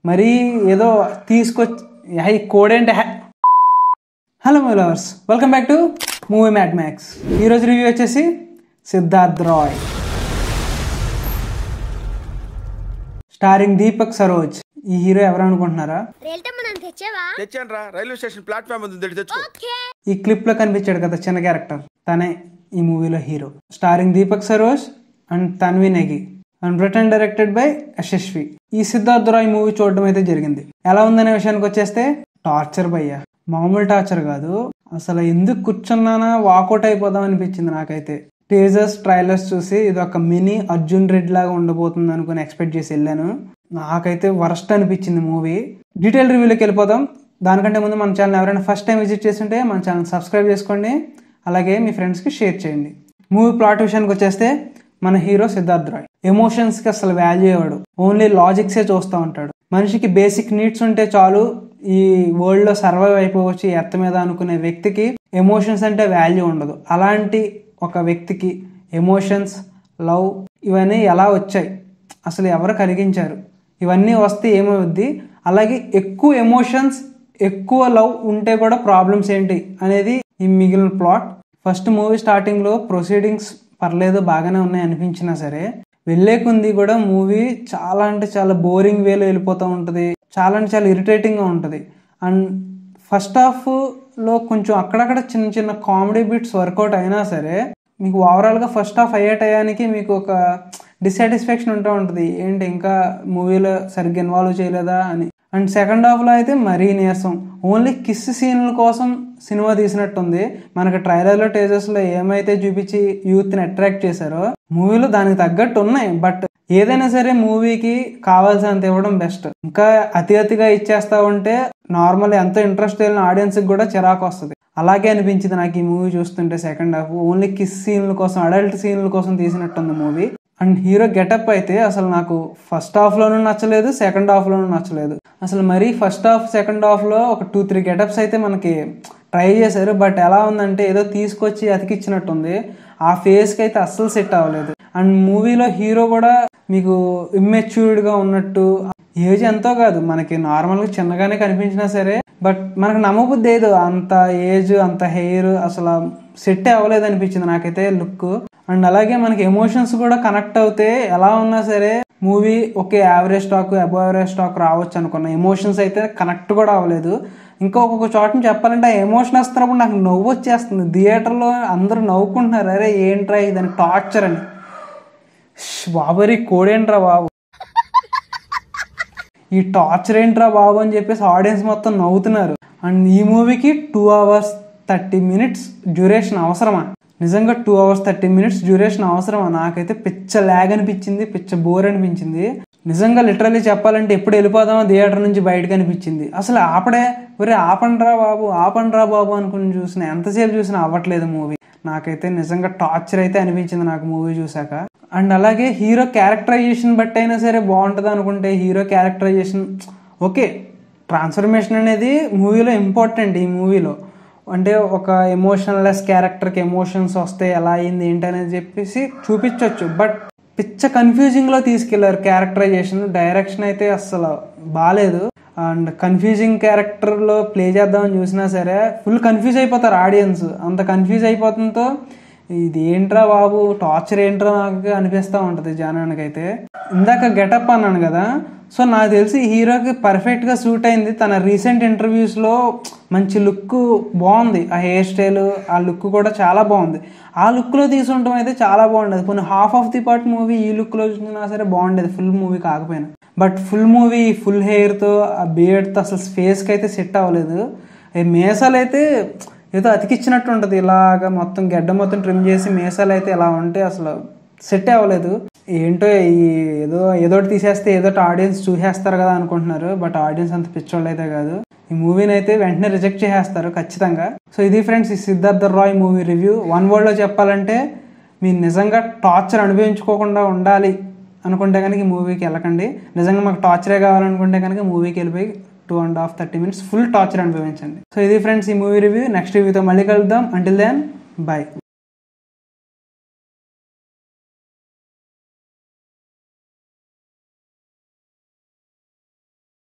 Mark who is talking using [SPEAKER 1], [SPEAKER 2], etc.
[SPEAKER 1] మరీ ఏదో తీసుకొచ్చి కోడేంటే. Hello my lovers, welcome back to movie Mad Max. ఈరోజు రివ్యూ వచ్చేసి సిద్ధార్థ్ రాయ్ స్టారింగ్ దీపక్ సరోజ్. ఈ హీరో ఎవరు అనుకుంటున్నారా?
[SPEAKER 2] రైల్వే స్టేషన్ ప్లాట్ఫామ్
[SPEAKER 1] ఈ క్లిప్ లో కనిపించాడు కదా చిన్న క్యారెక్టర్, తనే ఈ మూవీలో hero. Starring Deepak Saroj and Tanvi Negi and written directed by Yashasvi. ఈ సిద్ధార్థ్ రాయ్ మూవీ చూడడం అయితే జరిగింది. ఎలా ఉందనే విషయానికి వచ్చేస్తే టార్చర్ భయ్యా, మామూలు టార్చర్ కాదు. అసలు ఎందుకు కూర్చున్నానా వాకౌట్ అయిపోదాం అనిపించింది నాకైతే. టీజర్స్ ట్రైలర్స్ చూసి ఇది ఒక మినీ అర్జున్ రెడ్డి లాగా ఉండబోతుంది అనుకుని ఎక్స్పెక్ట్ చేసి వెళ్ళాను. నాకైతే వరస్ట్ అనిపించింది మూవీ. డీటెయిల్ రివ్యూలోకి వెళ్ళిపోదాం. దానికంటే ముందు మన ఛానల్ ఎవరైనా ఫస్ట్ టైం విజిట్ చేస్తుంటే మన ఛానల్ సబ్స్క్రైబ్ చేసుకోండి, అలాగే మీ ఫ్రెండ్స్కి షేర్ చేయండి. మూవీ ప్లాట్ విషయానికి వచ్చేస్తే మన హీరో సిద్ధార్థ్ రాయ్ ఎమోషన్స్కి అసలు వాల్యూ ఇవ్వడు, ఓన్లీ లాజిక్సే చూస్తూ ఉంటాడు. మనిషికి బేసిక్ నీడ్స్ ఉంటే చాలు ఈ వరల్డ్లో సర్వైవ్ అయిపోవచ్చు ఎర్త్ మీద అనుకునే వ్యక్తికి ఎమోషన్స్ అంటే వాల్యూ ఉండదు. అలాంటి ఒక వ్యక్తికి ఎమోషన్స్, లవ్ ఇవన్నీ ఎలా వచ్చాయి, అసలు ఎవరు కలిగించారు, ఇవన్నీ వస్తే ఏమవుద్ది, అలాగే ఎక్కువ ఎమోషన్స్ ఎక్కువ లవ్ ఉంటే కూడా ప్రాబ్లమ్స్ ఏంటి అనేది ఈ మిగిలిన ప్లాట్. ఫస్ట్ మూవీ స్టార్టింగ్లో ప్రొసీడింగ్స్ పర్లేదు బాగానే ఉన్నాయి అనిపించినా సరే వెళ్ళే కొంది కూడా మూవీ చాలా అంటే చాలా బోరింగ్ వేలో వెళ్ళిపోతూ ఉంటుంది. చాలా అంటే చాలా ఇరిటేటింగ్గా ఉంటుంది. అండ్ ఫస్ట్ హాఫ్లో కొంచెం అక్కడక్కడ చిన్న చిన్న కామెడీ బిట్స్ వర్కౌట్ అయినా సరే మీకు ఓవరాల్గా ఫస్ట్ హాఫ్ అయ్యే టయానికి మీకు ఒక డిస్సాటిస్ఫాక్షన్ ఉంటూ ఉంటుంది, ఏంటి ఇంకా మూవీలో సరిగ్గా ఇన్వాల్వ్ చేయలేదా అని. అండ్ సెకండ్ హాఫ్లో అయితే మరీ నీరసం, ఓన్లీ కిస్ సీన్ల కోసం సినిమా తీసినట్టుంది. మనకి ట్రైలర్లో టేజర్స్లో ఏమైతే చూపించి యూత్ని అట్రాక్ట్ చేశారో మూవీలో దానికి తగ్గట్టు ఉన్నాయి. బట్ ఏదైనా సరే మూవీకి కావాల్సినంత ఇవ్వడం బెస్ట్. ఇంకా అతిగా ఇచ్చేస్తా ఉంటే నార్మల్ ఎంతో ఇంట్రెస్ట్ వెళ్ళిన ఆడియన్స్కి కూడా చిరాకు వస్తుంది. అలాగే అనిపించింది నాకు ఈ మూవీ చూస్తుంటే. సెకండ్ హాఫ్ ఓన్లీ కిస్ సీన్ల కోసం, అడల్ట్ సీన్ల కోసం తీసినట్టుంది మూవీ. అండ్ హీరో గెటప్ అయితే అసలు నాకు ఫస్ట్ హాఫ్లోనూ నచ్చలేదు, సెకండ్ హాఫ్లోనూ నచ్చలేదు. అసలు మరీ ఫస్ట్ హాఫ్ సెకండ్ హాఫ్లో ఒక 2-3 గెటప్స్ అయితే మనకి ట్రై చేశారు. బట్ ఎలా ఉందంటే ఏదో తీసుకొచ్చి అతికిచ్చినట్టుంది. ఆ ఫేస్కి అయితే అస్సలు సెట్ అవ్వలేదు. అండ్ మూవీలో హీరో కూడా మీకు ఇమ్మెచ్యూర్డ్గా ఉన్నట్టు, ఏజ్ ఎంతో కాదు మనకి నార్మల్గా చిన్నగానే కనిపించినా సరే బట్ మనకు నమ్మబుద్ధి ఏదో అంత ఏజ్ అంత హెయిర్ అసలు సెట్ అవ్వలేదు అనిపించింది నాకైతే లుక్. అండ్ అలాగే మనకి ఎమోషన్స్ కూడా కనెక్ట్ అవుతే ఎలా ఉన్నా సరే movie okay average stock above average stock రావచ్చు అనుకున్నా. ఎమోషన్స్ అయితే కనెక్ట్ కూడా అవ్వలేదు. ఇంకా ఒక్కొక్క చోటని చెప్పాలంటే ఆ ఎమోషన్ వస్తున్నప్పుడు నాకు నవ్వు వచ్చేస్తుంది. థియేటర్లో అందరూ నవ్వుకుంటున్నారు, అరే ఏంట్రా ఇదని టార్చర్ అని. బాబరి కోడేంట్రా బాబు, ఈ టార్చర్ ఏంట్రా బాబు అని చెప్పేసి ఆడియన్స్ మొత్తం నవ్వుతున్నారు. అండ్ ఈ మూవీకి 2 hours 30 minutes డ్యూరేషన్ అవసరమా? నిజంగా 2 hours 30 minutes డ్యూరేషన్ అవసరమా? నాకైతే పిచ్చ ల్యాగ్ అనిపించింది, పిచ్చ బోర్ అనిపించింది. నిజంగా లిటరల్లీ చెప్పాలంటే ఎప్పుడు వెళ్ళిపోదామో థియేటర్ నుంచి బయటకు అనిపించింది. అసలు ఆపండ్రా బాబు అనుకుని చూసిన ఎంతసేపు చూసినా అవ్వట్లేదు మూవీ. నాకైతే నిజంగా టార్చర్ అయితే అనిపించింది నాకు మూవీ చూసాక. అండ్ అలాగే హీరో క్యారెక్టరైజేషన్ బట్టి అయినా సరే బాగుంటుంది అనుకుంటే హీరో క్యారెక్టరైజేషన్ ఓకే, ట్రాన్స్ఫర్మేషన్ అనేది మూవీలో ఇంపార్టెంట్. ఈ మూవీలో అంటే ఒక ఎమోషన్లెస్ క్యారెక్టర్కి ఎమోషన్స్ వస్తే ఎలా అయింది ఏంటి అనేది చెప్పేసి చూపించవచ్చు. బట్ పిచ్చ కన్ఫ్యూజింగ్లో తీసుకెళ్లారు క్యారెక్టరైజేషన్. డైరెక్షన్ అయితే అస్సలు బాగాలేదు. అండ్ కన్ఫ్యూజింగ్ క్యారెక్టర్లో ప్లే చేద్దామని చూసినా సరే ఫుల్ కన్ఫ్యూజ్ అయిపోతారు ఆడియన్స్. అంత కన్ఫ్యూజ్ అయిపోతుందో ఇది ఏంట్రా బాబు టార్చర్ ఏంట్రా నాకు అనిపిస్తూ ఉంటుంది జనానికైతే. ఇందాక గెటప్ అన్నాను కదా, సో నాకు తెలిసి హీరోకి పర్ఫెక్ట్గా సూట్ అయింది. తన రీసెంట్ ఇంటర్వ్యూస్లో మంచి లుక్ బాగుంది, ఆ హెయిర్ స్టైల్ ఆ లుక్ కూడా చాలా బాగుంది. ఆ లుక్లో తీసుకుంటాం అయితే చాలా బాగుండేది. కొన్ని half of the part movie ఈ లుక్లో చూసినా సరే బాగుండేది, ఫుల్ మూవీ కాకపోయినా. బట్ ఫుల్ మూవీ ఫుల్ హెయిర్తో ఆ బియర్డ్తో అసలు ఫేస్కి అయితే సెట్ అవ్వలేదు. మీసాలు అయితే ఏదో అతికిచ్చినట్టు ఉంటుంది, ఇలాగ మొత్తం గడ్డ మొత్తం ట్రిమ్ చేసి మీసాలు అయితే ఇలా ఉంటే అసలు సెట్ అవ్వలేదు. ఏంటో ఈ ఏదోటి తీసేస్తే ఏదోటి ఆడియన్స్ చూసేస్తారు కదా అనుకుంటున్నారు. బట్ ఆడియన్స్ అంత పిచ్చోళ్ళు అయితే కాదు. ఈ మూవీని అయితే వెంటనే రిజెక్ట్ చేసేస్తారు ఖచ్చితంగా. సో ఇది ఫ్రెండ్స్ ఈ Siddharth Roy movie review. One వర్డ్లో చెప్పాలంటే మీరు నిజంగా టార్చర్ అనుభవించుకోకుండా ఉండాలి అనుకుంటే కనుక ఈ మూవీకి వెళ్ళకండి. నిజంగా మాకు టార్చరే కావాలనుకుంటే కనుక మూవీకి వెళ్ళిపోయి 2.5 30 minutes ఫుల్ టార్చర్ అనుభవించండి. సో ఇది ఫ్రెండ్స్ ఈ మూవీ రివ్యూ. నెక్స్ట్ రివ్యూతో మళ్ళీ కలుద్దాం. Until then by.